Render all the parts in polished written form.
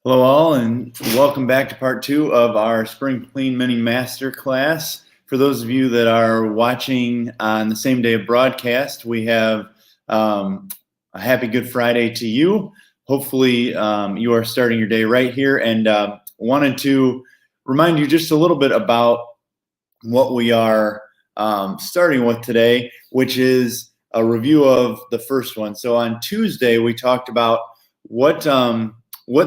Hello all, and welcome back to part two of our Spring Clean Mini-Masterclass. For those of you that are watching on the same day of broadcast, we have a happy Good Friday to you. Hopefully you are starting your day right here, and wanted to remind you just a little bit about what we are starting with today, which is a review of the first one. So on Tuesday, we talked about what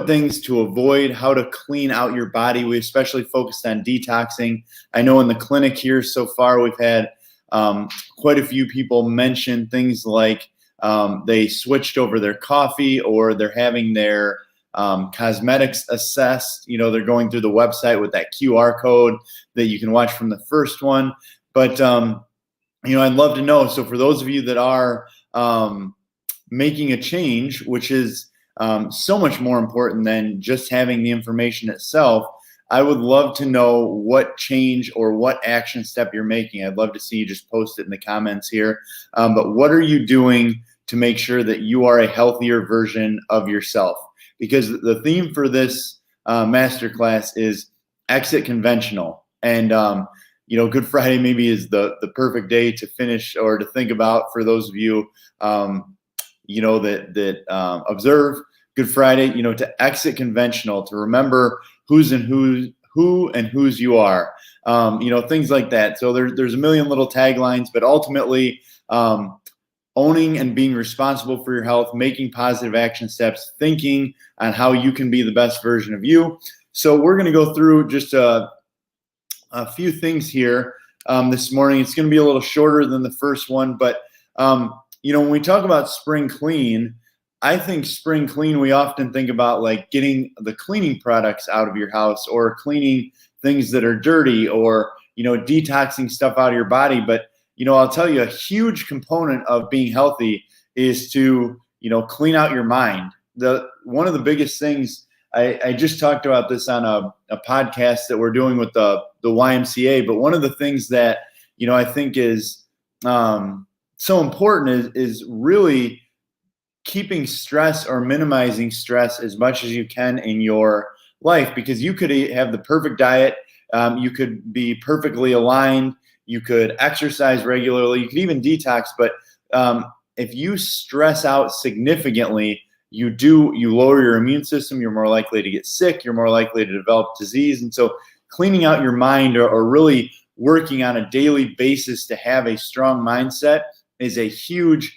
things to avoid, how to clean out your body. We especially focused on detoxing. I know in the clinic here so far, we've had quite a few people mention things like they switched over their coffee, or they're having their cosmetics assessed. They're going through the website with that QR code that you can watch from the first one. But I'd love to know. So for those of you that are making a change, which is so much more important than just having the information itself, I would love to know what change or what action step you're making. I'd love to see you just post it in the comments here. But what are you doing to make sure that you are a healthier version of yourself? Because the theme for this masterclass is exit conventional. And Good Friday maybe is the perfect day to finish or to think about for those of you that observe Good Friday, to exit conventional, to remember who and whose you are, things like that. So there's a million little taglines, but ultimately owning and being responsible for your health, making positive action steps, thinking on how you can be the best version of you. So we're going to go through just a few things here this morning. It's going to be a little shorter than the first one, but when we talk about spring clean, I think spring clean, we often think about like getting the cleaning products out of your house, or cleaning things that are dirty, or, detoxing stuff out of your body. But, I'll tell you, a huge component of being healthy is to, clean out your mind. One of the biggest things, I just talked about this on a podcast that we're doing with the YMCA, but one of the things that, I think is so important is really keeping stress or minimizing stress as much as you can in your life, because you could have the perfect diet. You could be perfectly aligned. You could exercise regularly. You could even detox. But if you stress out significantly, you lower your immune system. You're more likely to get sick. You're more likely to develop disease. And so cleaning out your mind, or really working on a daily basis to have a strong mindset, is a huge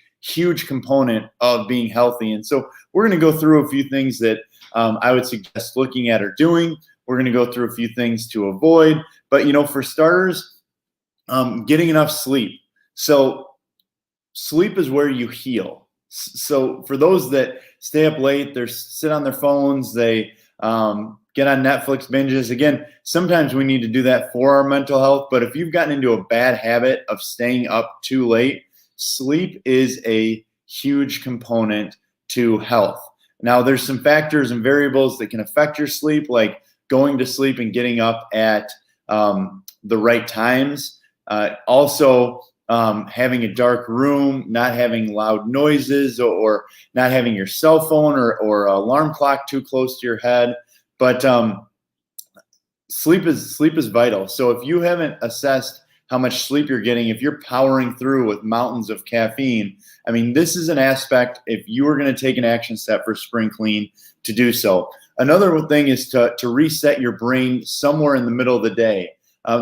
component of being healthy. And so we're going to go through a few things that I would suggest looking at or doing. We're going to go through a few things to avoid. But, for starters, getting enough sleep. So sleep is where you heal. So for those that stay up late, they sit on their phones, they get on Netflix binges. Again, sometimes we need to do that for our mental health. But if you've gotten into a bad habit of staying up too late, sleep is a huge component to health. Now, there's some factors and variables that can affect your sleep, like going to sleep and getting up at the right times. Also, having a dark room, not having loud noises, or not having your cell phone or alarm clock too close to your head. But sleep is vital. So if you haven't assessed how much sleep you're getting, if you're powering through with mountains of caffeine, this is an aspect, if you are going to take an action step for spring clean, to do so. Another thing is to reset your brain somewhere in the middle of the day.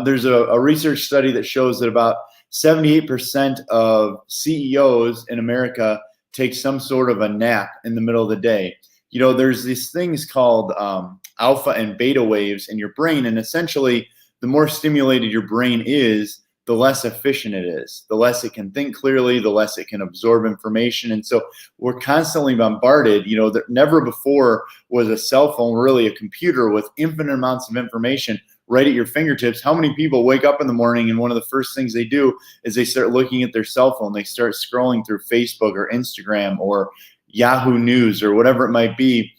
There's a research study that shows that about 78% of CEOs in America take some sort of a nap in the middle of the day. There's these things called alpha and beta waves in your brain, and essentially the more stimulated your brain is, the less efficient it is, the less it can think clearly, the less it can absorb information. And so we're constantly bombarded. That never before was a cell phone really a computer with infinite amounts of information right at your fingertips. How many people wake up in the morning and one of the first things they do is they start looking at their cell phone? They start scrolling through Facebook or Instagram or Yahoo News or whatever it might be.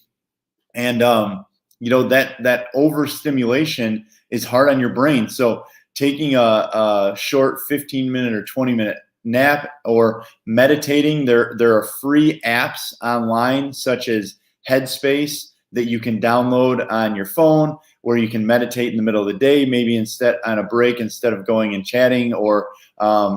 And, that overstimulation is hard on your brain. So taking a short 15-minute or 20-minute nap, or meditating, there are free apps online such as Headspace that you can download on your phone where you can meditate in the middle of the day, maybe instead on a break, instead of going and chatting or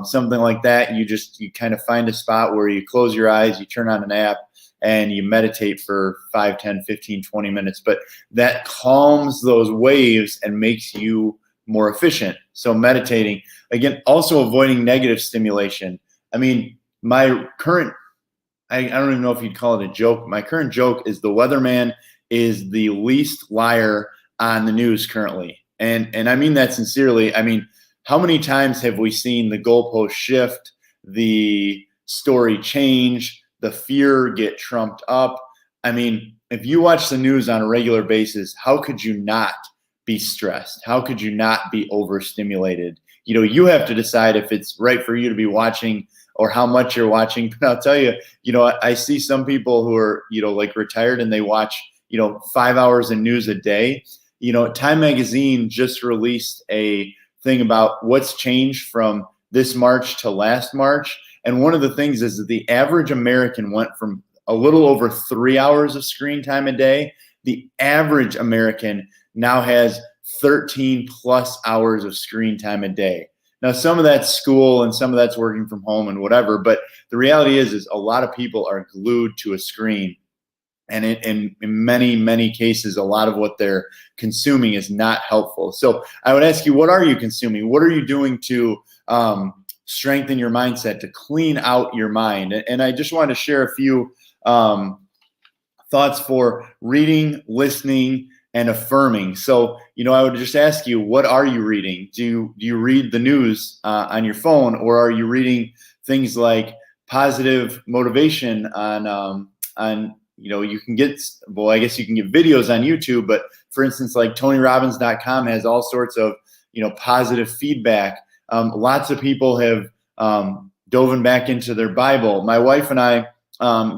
something like that. You kind of find a spot where you close your eyes, you turn on an app, and you meditate for 5, 10, 15, 20 minutes. But that calms those waves and makes you more efficient. So meditating, again, also avoiding negative stimulation. I mean, my current, I don't even know if you'd call it a joke. My current joke is the weatherman is the least liar on the news currently. And I mean that sincerely. I mean, how many times have we seen the goalpost shift, the story change, the fear get trumped up? I mean, if you watch the news on a regular basis, how could you not be stressed? How could you not be overstimulated? You have to decide if it's right for you to be watching or how much you're watching. But I'll tell you, I see some people who are, like retired and they watch, 5 hours of news a day. Time Magazine just released a thing about what's changed from this March to last March. And one of the things is that the average American went from a little over 3 hours of screen time a day. The average American now has 13 plus hours of screen time a day. Now, some of that's school and some of that's working from home and whatever, but the reality is a lot of people are glued to a screen. And in many, many cases, a lot of what they're consuming is not helpful. So I would ask you, what are you consuming? What are you doing to strengthen your mindset, to clean out your mind? And I just wanted to share a few thoughts for reading, listening, and affirming. So, I would just ask you, what are you reading? Do you read the news on your phone, or are you reading things like positive motivation on you can get, well, I guess you can get videos on YouTube, but for instance, like TonyRobbins.com has all sorts of, positive feedback. Lots of people have dove back into their Bible. My wife and I,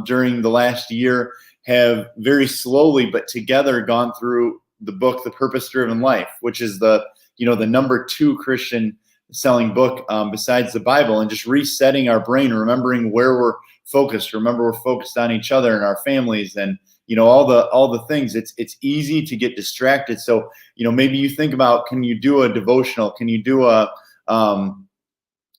during the last year, have very slowly but together gone through the book, The Purpose-Driven Life, which is the number 2 Christian selling book besides the Bible, and just resetting our brain, remembering where we're focused. Remember, we're focused on each other and our families, and all the things. It's easy to get distracted. So maybe you think about, can you do a devotional? Can you do a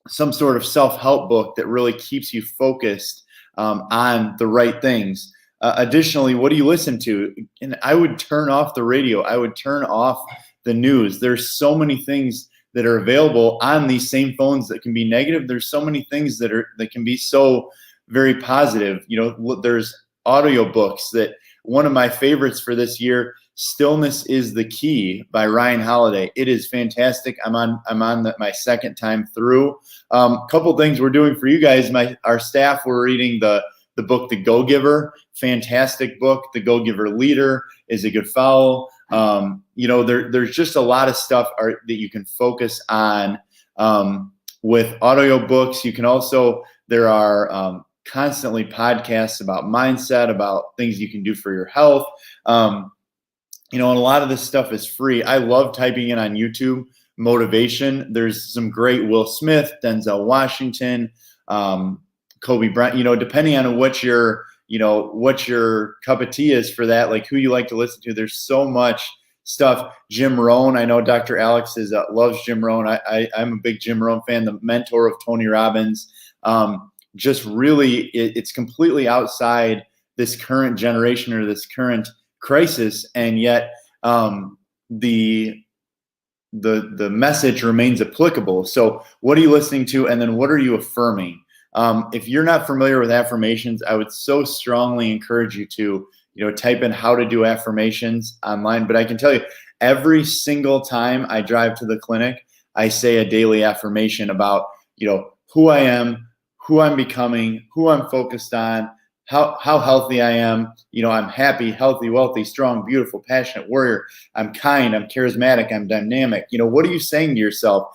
some sort of self-help book that really keeps you focused on the right things? Additionally, what do you listen to? And I would turn off the radio. I would turn off the news. There's so many things that are available on these same phones that can be negative. There's so many things that can be so very positive. There's audiobooks that one of my favorites for this year, Stillness is the Key by Ryan Holiday. It is fantastic. I'm on my second time through. Couple things we're doing for you guys. Our staff, we're reading the book, The Go-Giver, fantastic book. The Go-Giver Leader is a good follow. There's just a lot of stuff that you can focus on with audiobooks. You can also, there are constantly podcasts about mindset, about things you can do for your health. And a lot of this stuff is free. I love typing in on YouTube motivation. There's some great Will Smith, Denzel Washington, Kobe Bryant, depending on what your cup of tea is for that, like who you like to listen to. There's so much stuff. Jim Rohn, I know Dr. Alex loves Jim Rohn. I'm a big Jim Rohn fan, the mentor of Tony Robbins. Just really, it's completely outside this current generation or this current crisis, and yet the message remains applicable. So what are you listening to, and then what are you affirming? If you're not familiar with affirmations, I would so strongly encourage you to, type in how to do affirmations online. But I can tell you, every single time I drive to the clinic, I say a daily affirmation about, who I am, who I'm becoming, who I'm focused on, how healthy I am. I'm happy, healthy, wealthy, strong, beautiful, passionate warrior. I'm kind, I'm charismatic, I'm dynamic. What are you saying to yourself?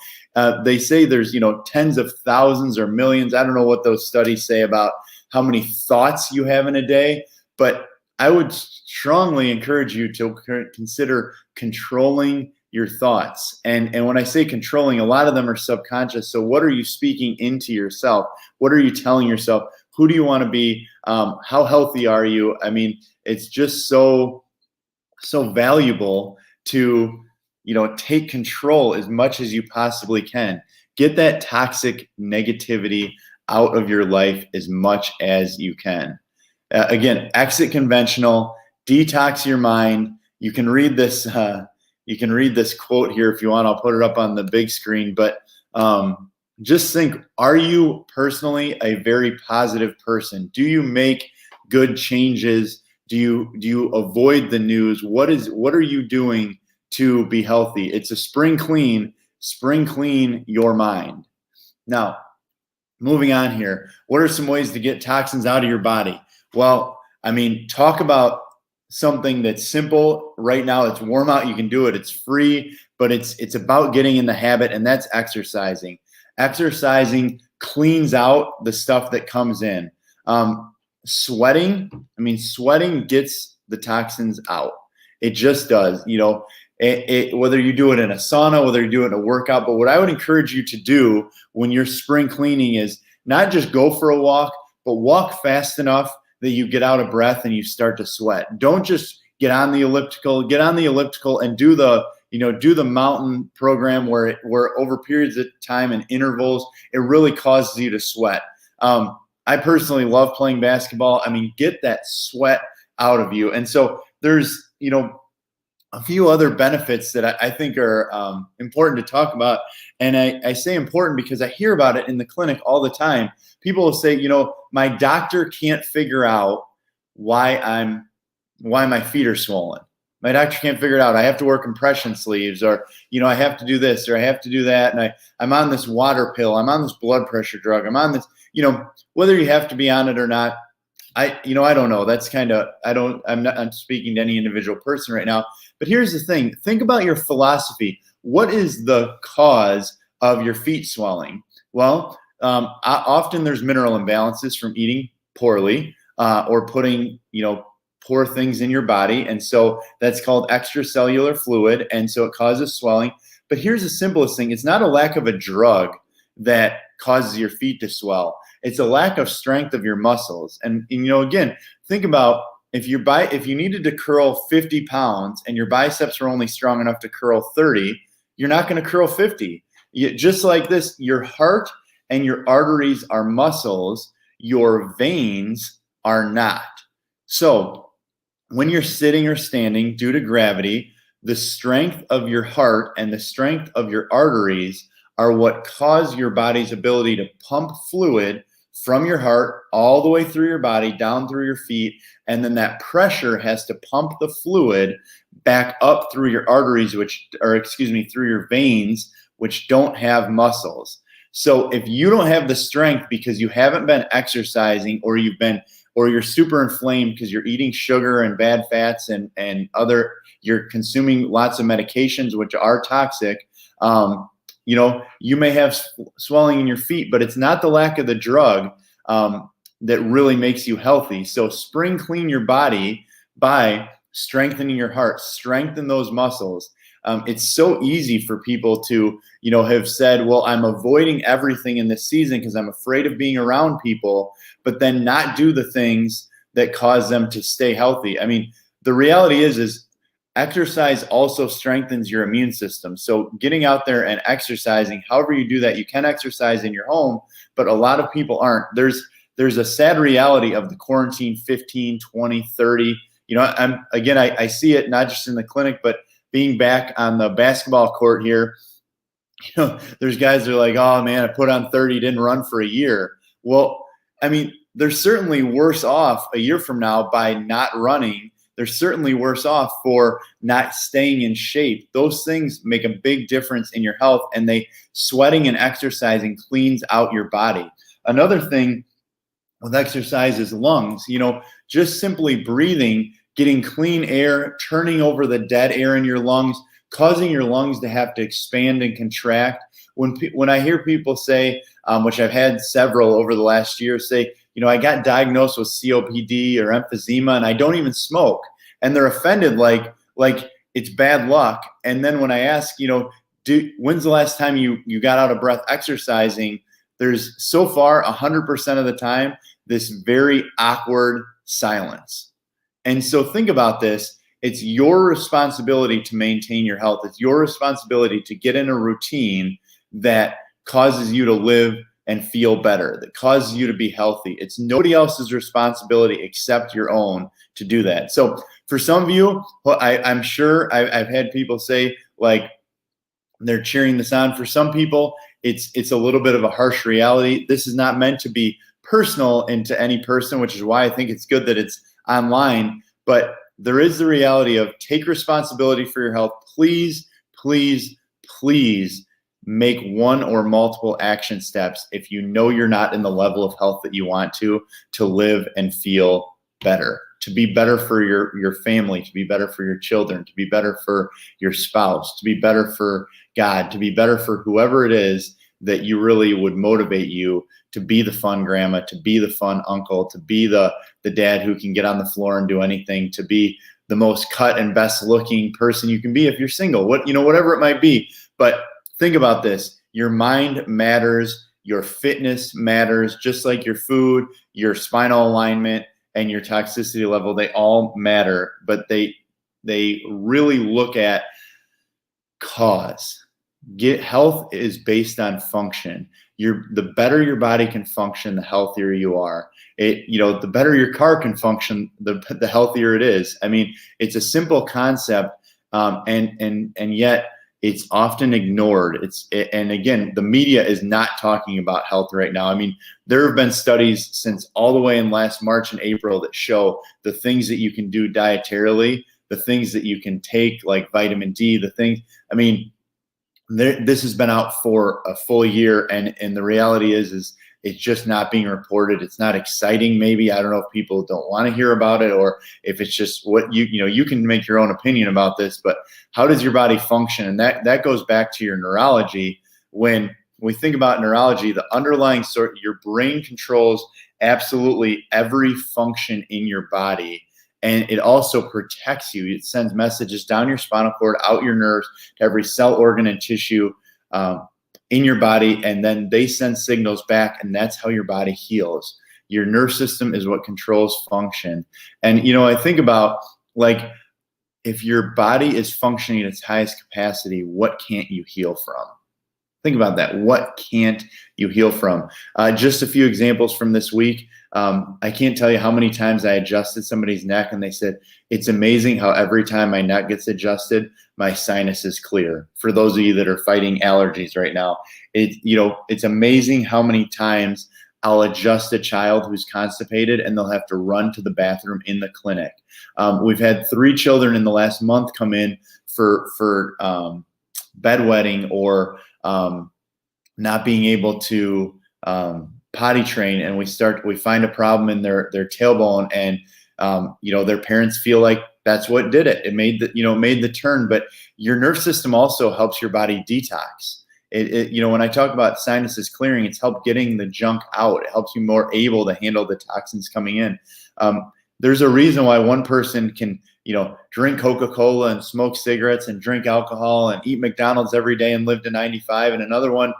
They say there's, tens of thousands or millions. I don't know what those studies say about how many thoughts you have in a day, but I would strongly encourage you to consider controlling your thoughts. And when I say controlling, a lot of them are subconscious. So what are you speaking into yourself? What are you telling yourself? Who do you want to be? How healthy are you? I mean, it's just so so valuable to, take control as much as you possibly can. Get that toxic negativity out of your life as much as you can. Again, exit conventional, detox your mind. You can read this. You can read this quote here if you want. I'll put it up on the big screen. But just think: are you personally a very positive person? Do you make good changes? Do you avoid the news? What are you doing to be healthy? It's a spring clean. Spring clean your mind. Now, moving on here, what are some ways to get toxins out of your body? Well, I mean, talk about something that's simple right now. It's warm out. You can do it. It's free, but it's about getting in the habit, and that's exercising. Exercising cleans out the stuff that comes in. Sweating gets the toxins out. It just does. Whether you do it in a sauna, whether you do it in a workout. But what I would encourage you to do when you're spring cleaning is not just go for a walk, but walk fast enough that you get out of breath and you start to sweat. Don't just get on the elliptical and do the mountain program where over periods of time and intervals, it really causes you to sweat. I personally love playing basketball. I mean, get that sweat out of you. And so there's, a few other benefits that I think are important to talk about. And I say important because I hear about it in the clinic all the time. People will say, my doctor can't figure out why my feet are swollen. My doctor can't figure it out. I have to wear compression sleeves, or, I have to do this, or I have to do that. And I'm on this water pill. I'm on this blood pressure drug. I'm on this, whether you have to be on it or not. I don't know. That's I'm speaking to any individual person right now. But here's the thing. Think about your philosophy. What is the cause of your feet swelling? Well, often there's mineral imbalances from eating poorly or putting, poor things in your body. And so that's called extracellular fluid. And so it causes swelling. But here's the simplest thing. It's not a lack of a drug that causes your feet to swell. It's a lack of strength of your muscles. And again, think about if you needed to curl 50 pounds and your biceps are only strong enough to curl 30, you're not going to curl 50. Just like this, your heart and your arteries are muscles, your veins are not. So when you're sitting or standing due to gravity, the strength of your heart and the strength of your arteries are what cause your body's ability to pump fluid from your heart all the way through your body, down through your feet. And then that pressure has to pump the fluid back up through your arteries, through your veins, which don't have muscles. So if you don't have the strength because you haven't been exercising, or you're super inflamed because you're eating sugar and bad fats and you're consuming lots of medications, which are toxic, you may have swelling in your feet, but it's not the lack of the drug that really makes you healthy. So spring clean your body by strengthening your heart, strengthen those muscles. It's so easy for people to, have said, well, I'm avoiding everything in this season because I'm afraid of being around people, but then not do the things that cause them to stay healthy. I mean, the reality is exercise also strengthens your immune system. So getting out there and exercising, however you do that, you can exercise in your home, but a lot of people aren't. There's a sad reality of the quarantine 15, 20, 30. I see it not just in the clinic, but being back on the basketball court here, there's guys that are like, oh man, I put on 30, didn't run for a year. Well, I mean, they're certainly worse off a year from now by not running. They're certainly worse off for not staying in shape. Those things make a big difference in your health, and sweating and exercising cleans out your body. Another thing with exercise is lungs. Just simply breathing, getting clean air, turning over the dead air in your lungs, causing your lungs to have to expand and contract. When I hear people say, which I've had several over the last year, say, I got diagnosed with COPD or emphysema and I don't even smoke. And they're offended like it's bad luck. And then when I ask, when's the last time you got out of breath exercising? There's so far 100% of the time, this very awkward silence. And so think about this. it's your responsibility to maintain your health. It's your responsibility to get in a routine that causes you to live and feel better, that causes you to be healthy. It's nobody else's responsibility except your own to do that. So for some of you, I'm sure I've had people say, like, they're cheering this on. For some people, it's a little bit of a harsh reality. This is not meant to be personal into any person, which is why I think it's good that it's online. But there is the reality of take responsibility for your health. Please, please, please make one or multiple action steps if you know you're not in the level of health that you want to live and feel better, to be better for your family, to be better for your children, to be better for your spouse, to be better for God, to be better for whoever it is that you really would motivate you to be the fun grandma, to be the fun uncle, to be the dad who can get on the floor and do anything, to be the most cut and best looking person you can be if you're single, whatever it might be. But think about this. Your mind matters. Your fitness matters, just like your food, your spinal alignment, and your toxicity level. They all matter, but they really look at cause. Health is based on function. The better your body can function, the healthier you are. The better your car can function, the healthier it is. I mean, it's a simple concept, and yet it's often ignored. And again, the media is not talking about health right now. I mean, there have been studies since all the way in last March and April that show the things that you can do dietarily, the things that you can take, like vitamin D, I mean, this has been out for a full year, and the reality is it's just not being reported. It's not exciting. Maybe, I don't know if people don't want to hear about it, or if it's just what you can make your own opinion about this, but how does your body function? And that goes back to your neurology. When we think about neurology, the underlying your brain controls absolutely every function in your body. And it also protects you. It sends messages down your spinal cord, out your nerves, to every cell, organ, and tissue in your body. And then they send signals back, and that's how your body heals. Your nerve system is what controls function. And, I think about, like, if your body is functioning at its highest capacity, what can't you heal from? Think about that. What can't you heal from? Just a few examples from this week. I can't tell you how many times I adjusted somebody's neck and they said, it's amazing how every time my neck gets adjusted, my sinus is clear. For those of you that are fighting allergies right now, it's amazing how many times I'll adjust a child who's constipated and they'll have to run to the bathroom in the clinic. We've had 3 children in the last month come in for bedwetting or not being able to potty train, and we find a problem in their tailbone, and their parents feel like that's what did it. It made the turn. But your nerve system also helps your body detox. When I talk about sinuses clearing, it's help getting the junk out. It helps you more able to handle the toxins coming in. There's a reason why one person can drink Coca-Cola and smoke cigarettes and drink alcohol and eat McDonald's every day and live to 95, and another one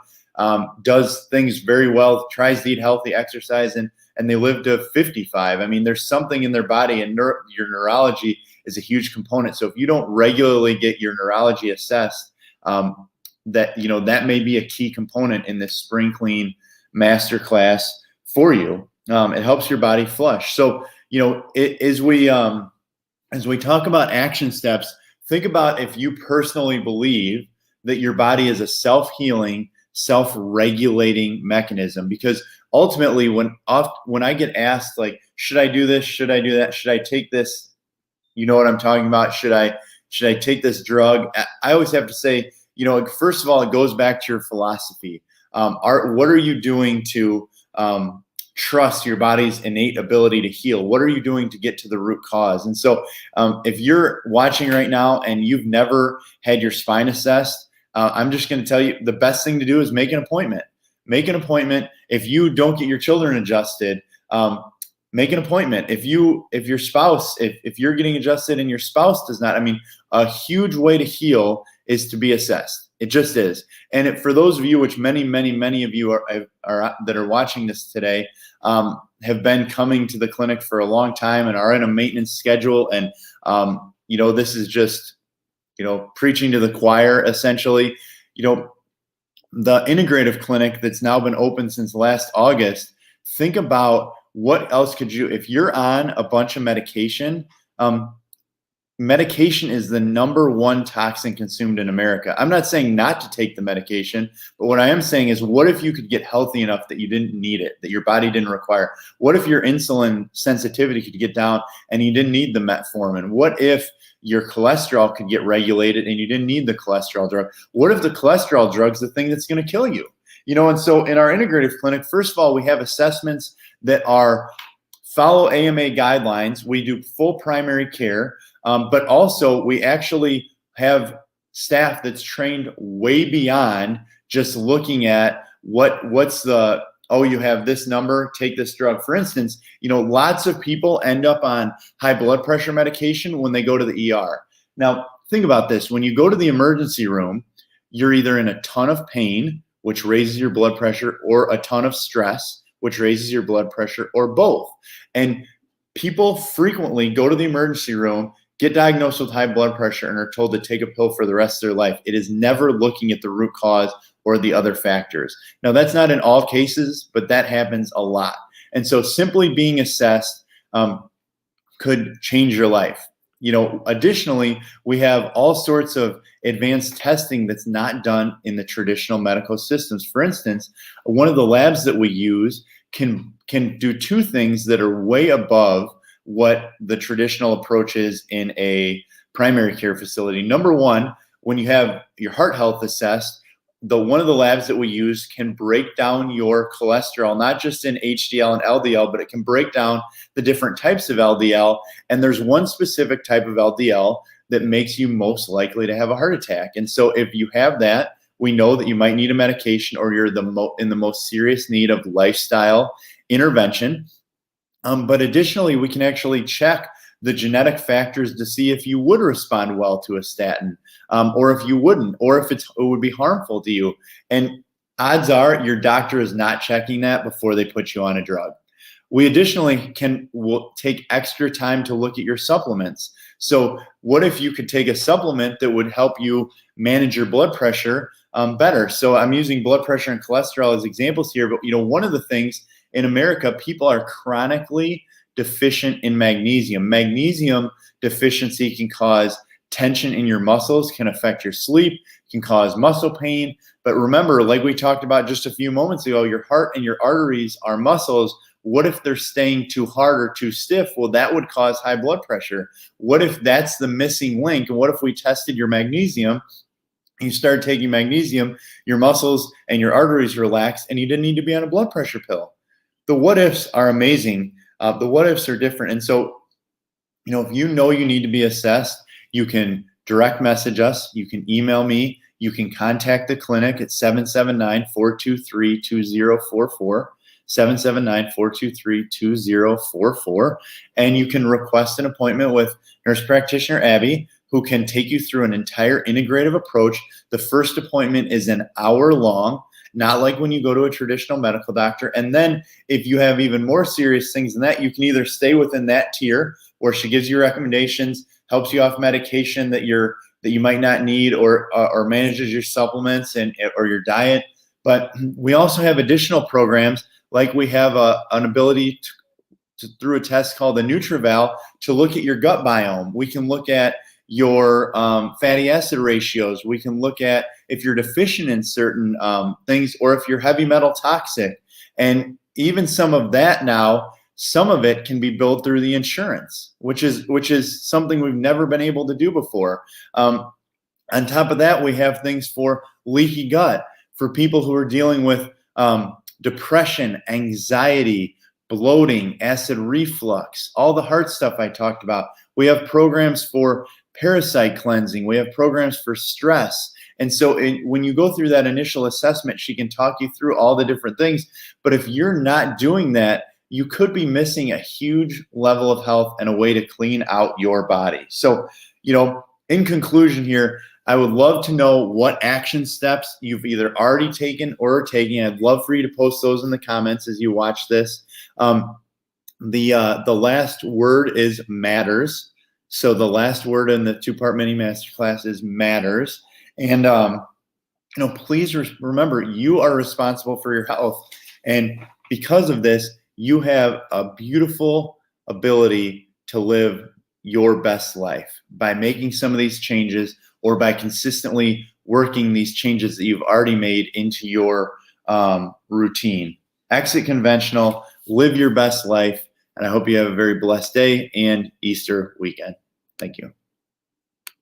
does things very well, tries to eat healthy, exercise, and they live to 55. I mean, there's something in their body, and your neurology is a huge component. So if you don't regularly get your neurology assessed, that may be a key component in this Spring Clean Masterclass for you. It helps your body flush. So as we talk about action steps, think about if you personally believe that your body is a self-healing, self-regulating mechanism. Because ultimately, when I get asked, like, should I do this? Should I do that? Should I take this? You know what I'm talking about? Should I take this drug? I always have to say, first of all, it goes back to your philosophy. What are you doing to trust your body's innate ability to heal? What are you doing to get to the root cause? And so if you're watching right now and you've never had your spine assessed, I'm just going to tell you the best thing to do is make an appointment. Make an appointment. If you don't get your children adjusted, make an appointment. If you're getting adjusted and your spouse does not, a huge way to heal is to be assessed. It just is. And for those of you, which many of you are that are watching this today, have been coming to the clinic for a long time and are in a maintenance schedule and this is just, preaching to the choir, essentially. The integrative clinic that's now been open since last August, think about what else could you, if you're on a bunch of medication, medication is the #1 toxin consumed in America. I'm not saying not to take the medication, but what I am saying is, what if you could get healthy enough that you didn't need it, that your body didn't require? What if your insulin sensitivity could get down and you didn't need the metformin? What if your cholesterol could get regulated and you didn't need the cholesterol drug? What if the cholesterol drug's the thing that's going to kill you? And so in our integrative clinic, first of all, we have assessments that are follow AMA guidelines. We do full primary care. But also we actually have staff that's trained way beyond just looking at what's the, oh, you have this number, take this drug. For instance, lots of people end up on high blood pressure medication when they go to the ER. Now, think about this. When you go to the emergency room, you're either in a ton of pain, which raises your blood pressure, or a ton of stress, which raises your blood pressure, or both. And people frequently go to the emergency room, get diagnosed with high blood pressure, and are told to take a pill for the rest of their life. It is never looking at the root cause or the other factors. Now, that's not in all cases, but that happens a lot. And so simply being assessed could change your life. Additionally, we have all sorts of advanced testing that's not done in the traditional medical systems. For instance, one of the labs that we use can do two things that are way above what the traditional approach is in a primary care facility. Number one, when you have your heart health assessed, one of the labs that we use can break down your cholesterol, not just in HDL and LDL, but it can break down the different types of LDL. And there's one specific type of LDL that makes you most likely to have a heart attack. And so if you have that, we know that you might need a medication, or you're in the most serious need of lifestyle intervention. But additionally, we can actually check the genetic factors to see if you would respond well to a statin, or if you wouldn't, or if it would be harmful to you. And odds are your doctor is not checking that before they put you on a drug. We additionally will take extra time to look at your supplements. So what if you could take a supplement that would help you manage your blood pressure better? So I'm using blood pressure and cholesterol as examples here, but one of the things in America, people are chronically deficient in magnesium. Magnesium deficiency can cause tension in your muscles, can affect your sleep, can cause muscle pain. But remember, like we talked about just a few moments ago, your heart and your arteries are muscles. What if they're staying too hard or too stiff? Well, that would cause high blood pressure. What if that's the missing link? And what if we tested your magnesium? You started taking magnesium, your muscles and your arteries relaxed, and you didn't need to be on a blood pressure pill. The what ifs are amazing. The what ifs are different. And so, if you need to be assessed, you can direct message us. You can email me. You can contact the clinic at 779-423-2044, 779-423-2044. And you can request an appointment with nurse practitioner Abby, who can take you through an entire integrative approach. The first appointment is an hour long, not like when you go to a traditional medical doctor. And then if you have even more serious things than that, you can either stay within that tier where she gives you recommendations, helps you off medication that you might not need, or manages your supplements or your diet. But we also have additional programs, like we have an ability to through a test called the NutriVal, to look at your gut biome. We can look at your fatty acid ratios. We can look at if you're deficient in certain things, or if you're heavy metal toxic. And even some of that now, some of it can be billed through the insurance, which is something we've never been able to do before. On top of that, we have things for leaky gut, for people who are dealing with depression, anxiety, bloating, acid reflux, all the heart stuff I talked about. We have programs for parasite cleansing. We have programs for stress. And so when you go through that initial assessment, she can talk you through all the different things. But if you're not doing that, you could be missing a huge level of health and a way to clean out your body. So, in conclusion here, I would love to know what action steps you've either already taken or are taking. I'd love for you to post those in the comments as you watch this. The last word is matters. So the last word in the 2-part mini masterclass is matters. And, please remember, you are responsible for your health. And because of this, you have a beautiful ability to live your best life by making some of these changes, or by consistently working these changes that you've already made into your routine. Exit conventional, live your best life, and I hope you have a very blessed day and Easter weekend. Thank you.